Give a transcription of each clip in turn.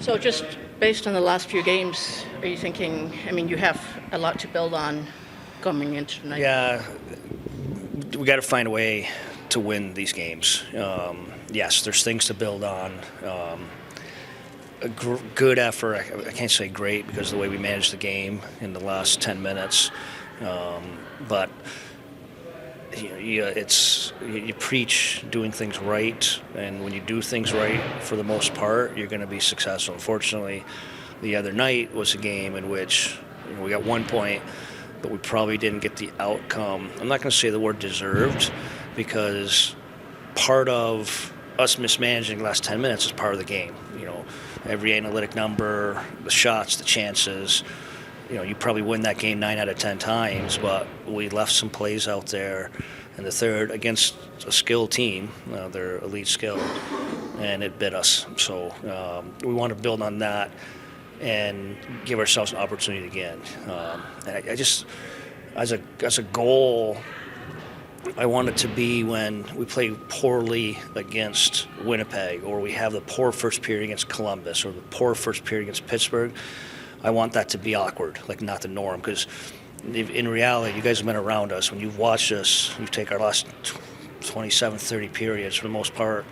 So just based on the last few games, are you thinking, I mean, you have a lot to build on coming into tonight? Yeah, we got to find a way to win these games. Yes, there's things to build on. A good effort. I can't say great because of the way we managed the game in the last 10 minutes. But you preach doing things right, and when you do things right, for the most part, you're going to be successful. Unfortunately, the other night was a game in which we got 1 point, but we probably didn't get the outcome. I'm not going to say the word deserved, because part of us mismanaging the last 10 minutes is part of the game. Every analytic number, the shots, the chances. You probably win that game 9 out of 10 times, but we left some plays out there in the third against a skilled team. They're elite skill, and it bit us. So we want to build on that and give ourselves an opportunity again. And I just, as a goal, I want it to be when we play poorly against Winnipeg, or we have the poor first period against Columbus, or the poor first period against Pittsburgh. I want that to be awkward, like not the norm, because in reality, you guys have been around us. When you've watched us, you take our last 27, 30 periods, for the most part,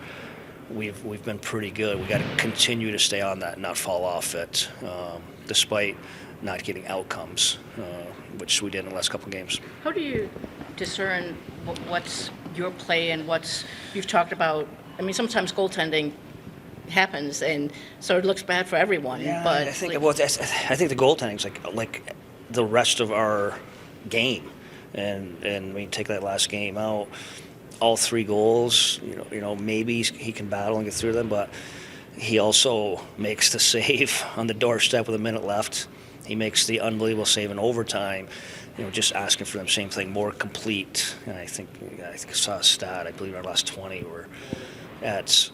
we've been pretty good. We got to continue to stay on that and not fall off it, despite not getting outcomes, which we did in the last couple of games. How do you discern what's your play and what's you've talked about? I mean, sometimes goaltending happens, and so it looks bad for everyone. Yeah, but I think the goaltending's like the rest of our game, and when you take that last game out, all 3 goals, maybe he can battle and get through them, but he also makes the save on the doorstep with a minute left. He makes the unbelievable save in overtime. Just asking for them, same thing, more complete. And I think I saw a stat, I believe our last 20 were at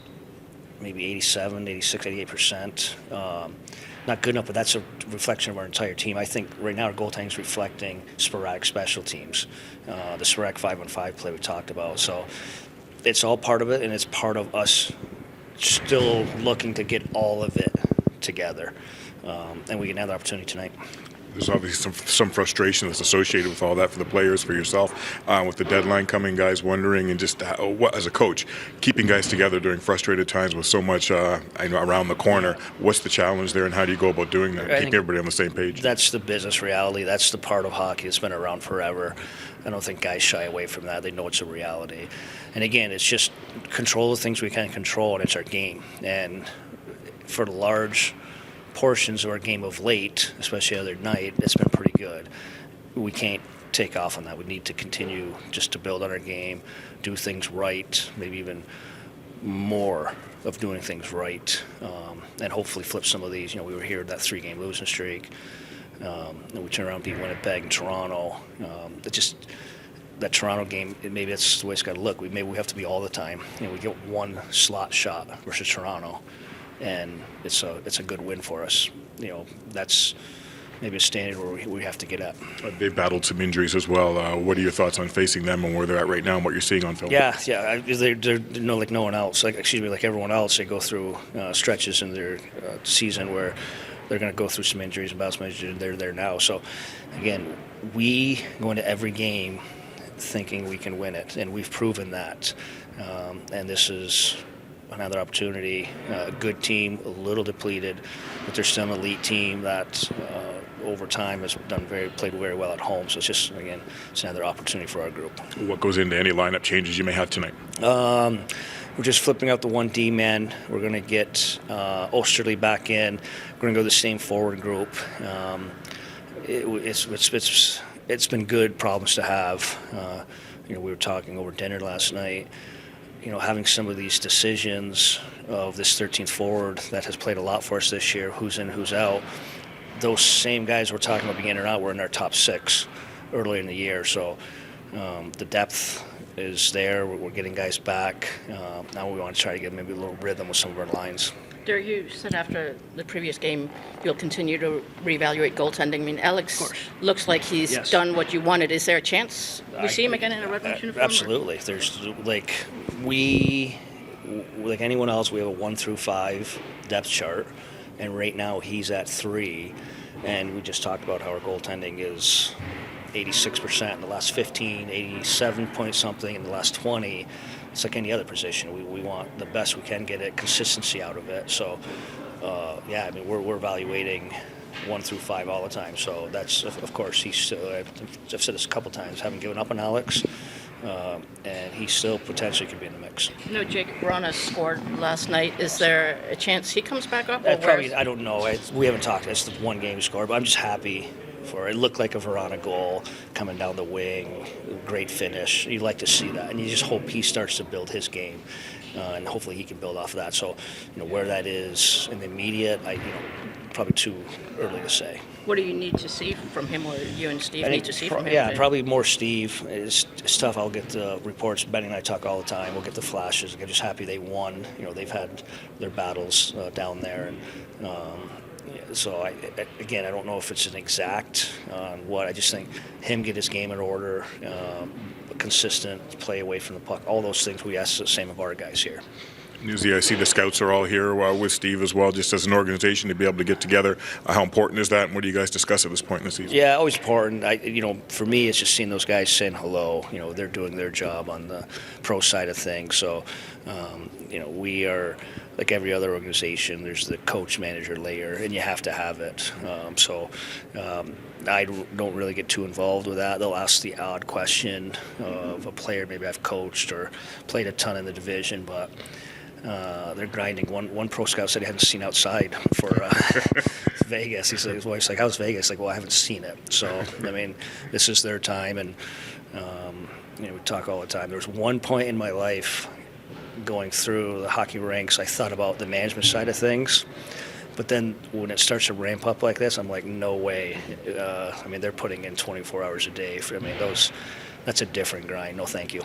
maybe 87, 86, 88%. Not good enough, but that's a reflection of our entire team. I think right now our goaltending is reflecting sporadic special teams, the sporadic 5-on-5 play we talked about. So it's all part of it, and it's part of us still looking to get all of it together. And we can have the opportunity tonight. There's obviously some frustration that's associated with all that for the players, for yourself, with the deadline coming, guys wondering, and just what, as a coach, keeping guys together during frustrated times with so much around the corner. What's the challenge there, and how do you go about doing that, keeping everybody on the same page? That's the business reality. That's the part of hockey that's been around forever. I don't think guys shy away from that. They know it's a reality. And again, it's just control the things we can control, and it's our game. And for the large portions of our game of late, especially the other night, it's been pretty good. We can't take off on that. We need to continue just to build on our game, do things right, maybe even more of doing things right, and hopefully flip some of these. We were here that 3-game losing streak, and we turn around and beat Winnipeg and Toronto. That Toronto game, maybe that's the way it's got to look. Maybe we have to be all the time. We get one slot shot versus Toronto, and it's a good win for us. That's maybe a standard where we have to get at. They've battled some injuries as well. What are your thoughts on facing them and where they're at right now and what you're seeing on film? Yeah. They're like no one else. Like everyone else, they go through stretches in their season where they're going to go through some injuries and bounce injuries. They're there now. So, again, we go into every game thinking we can win it, and we've proven that. And this is another opportunity. A good team, a little depleted, but they're still an elite team that over time has played very well at home. So it's another opportunity for our group. What goes into any lineup changes you may have tonight? We're just flipping out the 1 D-man. We're going to get Osterley back in. We're going to go the same forward group. It's been good problems to have. We were talking over dinner last night. Having some of these decisions of this 13th forward that has played a lot for us this year, who's in, who's out, those same guys we're talking about being in or out were in our top 6 early in the year. So the depth is there. We're getting guys back. Now we want to try to get maybe a little rhythm with some of our lines. Derek, you said after the previous game you'll continue to reevaluate goaltending. I mean, Alex looks like he's done what you wanted. Is there a chance we see him again in a Red Wings uniform? Absolutely. There's like anyone else, we have a 1 through 5 depth chart, and right now he's at 3. And we just talked about how our goaltending is 86% in the last 15, 87 point something in the last 20. It's like any other position. We want the best we can get it, consistency out of it. So, I mean, we're evaluating 1 through 5 all the time. So that's, of course, he's still, I've said this a couple times, haven't given up on Alex. And he still potentially could be in the mix. Jake Brana scored last night. Is there a chance he comes back up? I don't know. We haven't talked. It's the one game he scored, but I'm just happy for it. It looked like a Verona goal coming down the wing, great finish. You'd like to see that, and you just hope he starts to build his game, and hopefully he can build off of that. So, where that is in the immediate, probably too early to say. What do you need to see from him, or you and Steve need to see from him? Yeah, probably more Steve. It's tough. I'll get the reports. Benny and I talk all the time. We'll get the flashes. I'm just happy they won. They've had their battles down there, and so I don't know if it's an exact on what. I just think him get his game in order, consistent play away from the puck. All those things we ask the same of our guys here. Newsy, I see the scouts are all here with Steve as well, just as an organization to be able to get together. How important is that, and what do you guys discuss at this point in the season? Yeah, always important. For me, it's just seeing those guys saying hello. They're doing their job on the pro side of things. So, we are like every other organization. There's the coach-manager layer, and you have to have it. I don't really get too involved with that. They'll ask the odd question of a player maybe I've coached or played a ton in the division, but they're grinding. One pro scout said he hadn't seen outside for Vegas. His wife's like, "How's Vegas?" Like, "Well, I haven't seen it." So, I mean, this is their time, and we talk all the time. There was one point in my life going through the hockey ranks, I thought about the management side of things. But then when it starts to ramp up like this, I'm like, no way. They're putting in 24 hours a day. That's a different grind. No, thank you.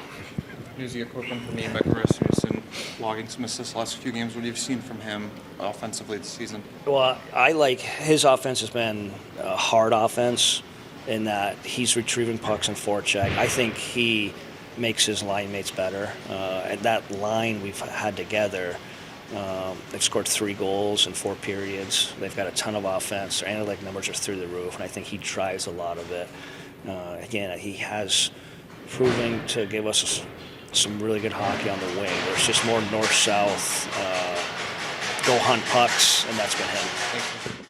Newsy, a quick one for me. Beckham Rasmussen logging some assists the last few games. What have you seen from him offensively this season? Well, I like his offense has been a hard offense in that he's retrieving pucks and forecheck. I think he makes his line mates better. And that line we've had together, they've scored 3 goals in 4 periods. They've got a ton of offense. Their analytic numbers are through the roof, and I think he drives a lot of it. Again, he has proving to give us some really good hockey on the wing. There's just more north-south, go hunt pucks, and that's been him. Thanks.